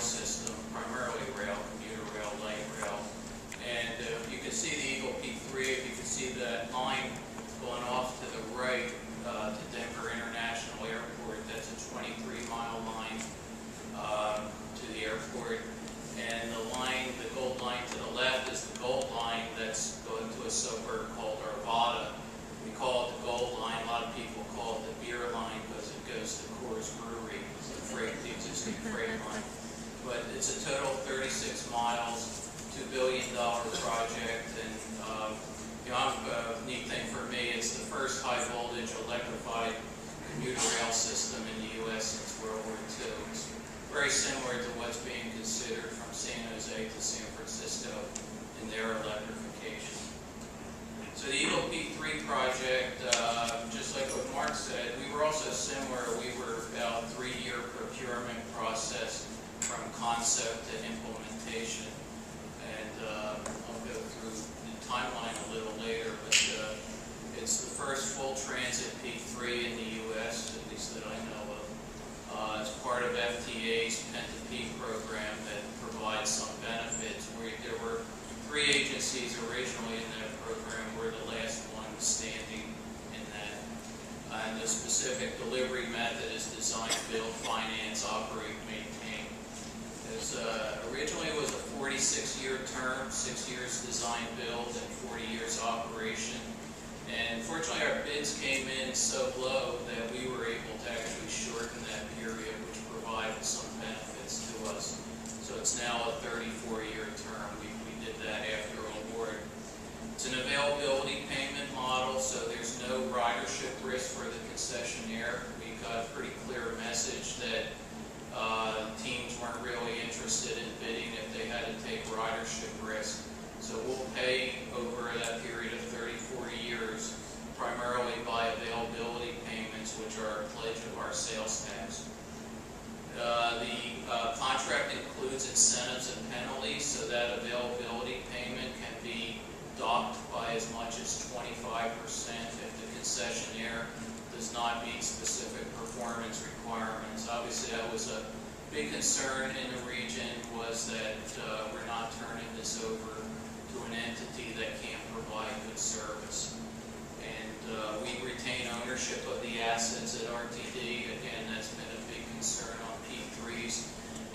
system, primarily rail, commuter rail, light rail. And you can see the Eagle P3, if you can see that line going off to the right to Denver International Airport. That's a 23-mile line to the airport. And the line, the gold line to the left is the gold line that's going to a suburb called Arvada. We call it the gold line. A lot of people call it the beer line because it goes to Coors Brewery. It's the existing freight line. But it's a total of 36 miles, $2 billion project. And neat thing for me, it's the first high voltage electrified commuter rail system in the U.S. since World War II. It's very similar to what's being considered from San Jose to San Francisco in their electrification. So the Eagle P3 project, just like what Mark said, we were also similar. We were about a 3-year procurement process from concept to implementation. And I'll go through the timeline a little later, but it's the first full transit P3 in the U.S., at least that I know of. It's part of FTA's Pen-to-P program that provides some benefits. There were 3 agencies originally in that program. We're the last one standing in that. And the specific delivery method is design, build, finance, operate, maintain. Originally it was a 46-year term, 6 years design, build, and 40 years operation. And fortunately our bids came in so low that we were able to actually shorten that period, which provided some benefits to us. So it's now a 34-year term. We did that after award. It's an availability payment model, so there's no ridership risk for the concessionaire. We got a pretty clear message that teams weren't really interested in bidding if they had to take ridership risk. So we'll pay over that period of 34 years, primarily by availability payments, which are a pledge of our sales tax. The contract includes incentives and penalties, so that availability payment can be docked by as much as 25% if the concessionaire does not meet specific performance requirements. Obviously, that was a big concern in the region, was that we're not turning this over to an entity that can't provide good service. And we retain ownership of the assets at RTD. Again, that's been a big concern on P3s.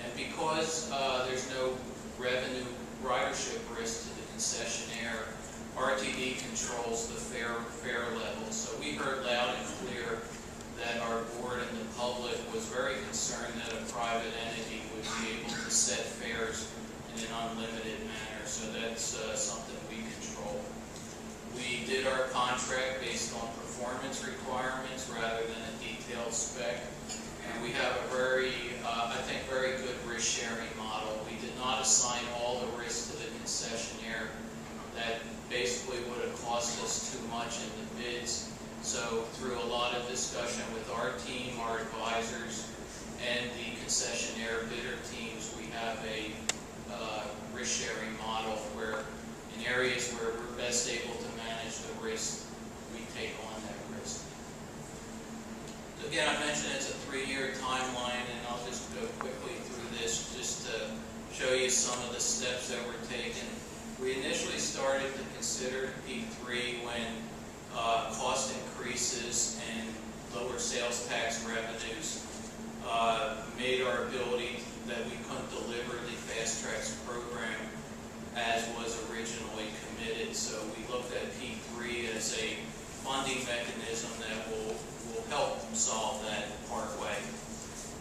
And because there's no revenue ridership risk to the concessionaire, RTD controls the fare level. So we heard loud and clear that our board and the public was very concerned that a private entity would be able to set fares in an unlimited manner. So that's something we control. We did our contract based on performance requirements rather than a detailed spec. And we have a very, I think, very good risk-sharing model. We did not assign all the risk to the concessionaire. That basically would have cost us too much in the bids. So through a lot of discussion with our team, our advisors, and the concessionaire bidder teams, we have a risk-sharing model where in areas where we're best able to manage the risk, we take on that risk. Again, I mentioned it's a 3-year timeline, and I'll just go quickly through this just to show you some of the steps that were taken. We initially started to consider P3 when cost increases and lower sales tax revenues made our ability that we couldn't deliver the Fast Tracks program as was originally committed. So we looked at P3 as a funding mechanism that will help solve that partway.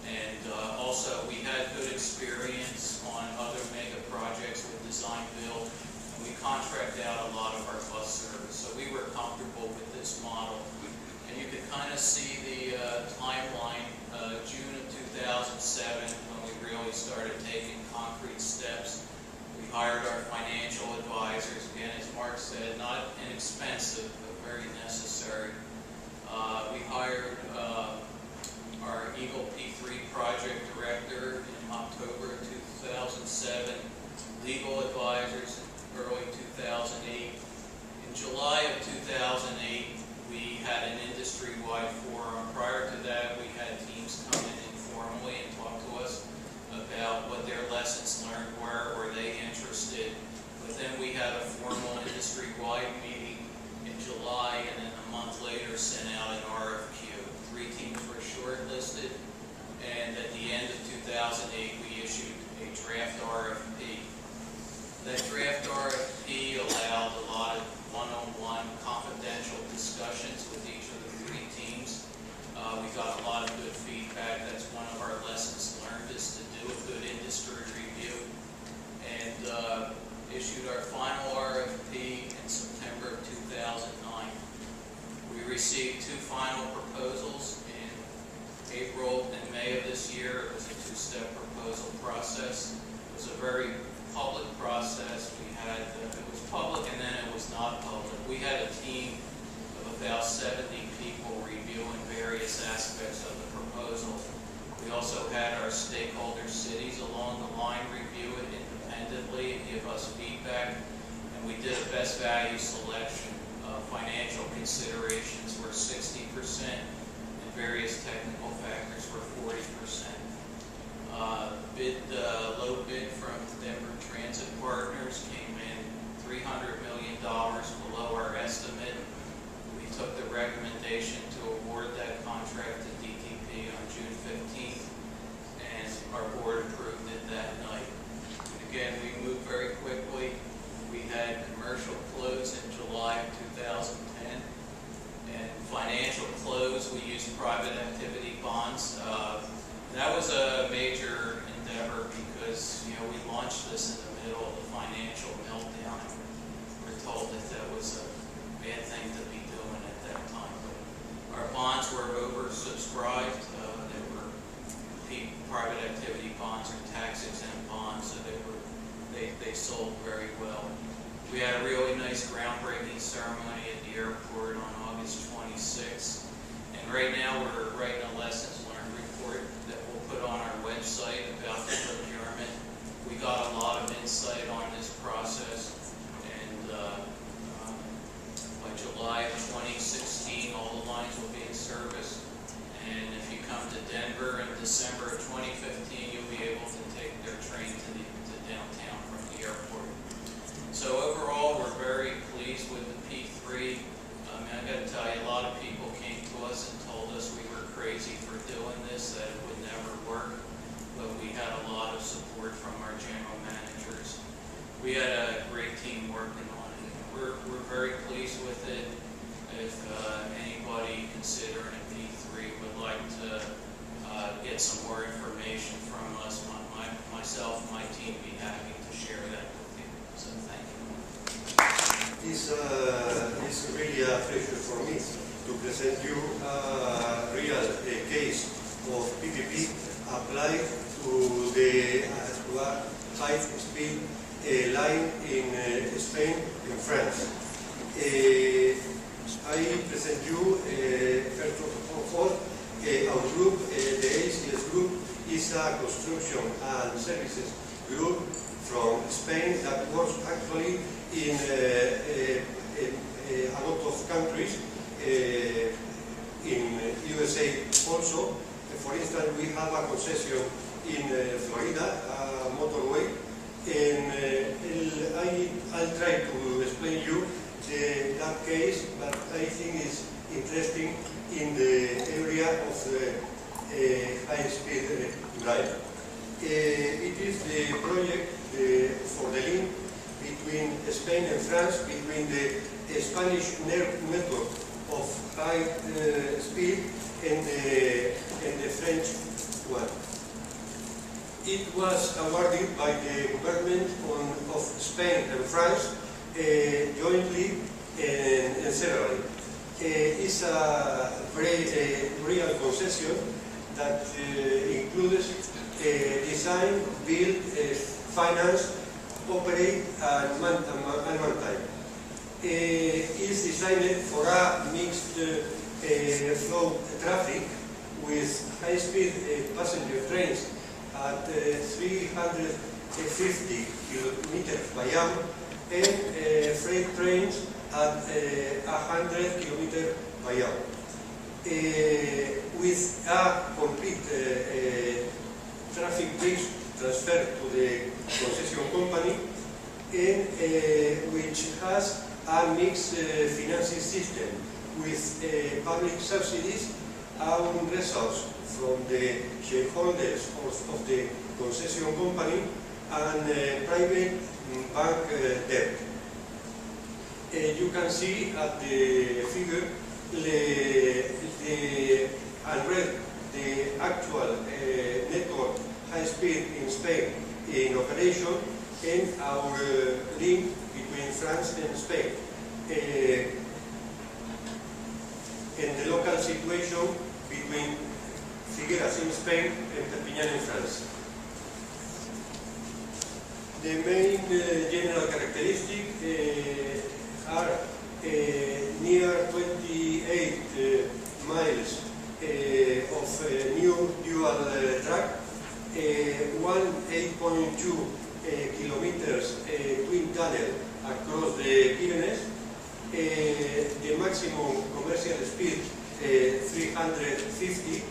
And also we had good experience on other mega projects with design build, and we contract out a lot of our bus service. So we were comfortable with this model. And you can kind of see the timeline, June of 2007, when we really started taking concrete steps. We hired our financial advisors, again, as Mark said, not inexpensive, but very necessary. We hired our Eagle P3 project director in October of 2007, legal advisors in early 2008. In July of 2008, we had an industry-wide forum. Prior to that, we had teams come in informally and talk to us about what their a very public process. We had, it was public and then it was not public. We had a team of about 70 people reviewing various aspects of the proposal. We also had our stakeholder cities along the line review it independently and give us feedback. And we did a best value selection. Financial considerations were 60% and various technical factors were 40%. Low bid from Denver Transit Partners came in $300 million below our estimate. We took the recommendation to award that contract to DTP on June 15th, and our board approved it that night. And again, we moved very quickly. We had commercial close in July of 2010, and financial close, we used private activity bonds. That was a major endeavor because, you know, we launched this in the middle of the financial meltdown. We were told that that was a bad thing to be doing at that time. But our bonds were oversubscribed. They were private activity bonds or tax-exempt bonds, so they sold very well. We had a really nice groundbreaking ceremony at the airport on August 26th. And right now we're writing a lessons learned report that we'll put on our website about the procurement. We got a lot of insight on this process, and by July of 2016 all the lines will be in service. And if you come to Denver in December of 2015, you'll be able to take their train to downtown from the airport. So overall, we're very pleased with the P3. I got to tell you, a lot of people came to us and told us we were crazy for doing this, that it would never work. But we had a lot of support from our general managers. We had a great team working on it. We're very pleased with it. If anybody considering a P3 would like to get some more information from us, myself and my team would be happy to share that with you. So thank you. It's really a pleasure for me to present you a real case of PPP applied to a high-speed line in Spain and France. I present you, first of all, our group, the ACS group, is a construction and services group from Spain that works actually in a lot of countries, in USA also. For instance, we have a concession in Florida, a motorway, and I'll try to explain you that case, but I think it's interesting in the area of high-speed drive. It is the project for the link between Spain and France, between the Spanish network of high speed and the French one. It was awarded by the government of Spain and France jointly and severally. It's a very real concession that includes design, build, finance, operate, and maintain. It's designed for a mixed flow traffic with high-speed passenger trains at 350 kilometers per hour and freight trains at 100 kilometers per hour. With a complete traffic risk transferred to the concession company, and which has a mixed financing system with public subsidies and resources from the shareholders of the concession company and private bank debt. You can see at the figure the actual network high speed in Spain in operation and our link between France and Spain. And the local situation between Figueras in Spain and Perpignan in France. The main general characteristics are near 28 miles of new dual track, 8.2 kilometers twin tunnel across the Pyrenees, the maximum commercial speed 350.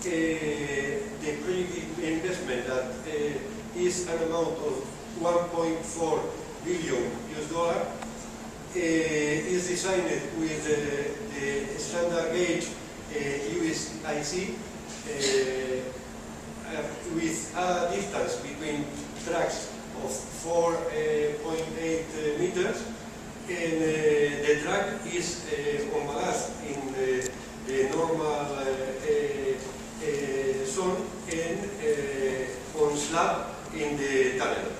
The project investment that is an amount of 1.4 billion US dollar, is designed with the standard gauge USIC with a distance between tracks of 4.8 meters, and the track is on ballast in the normal zone and on slab in the tunnel.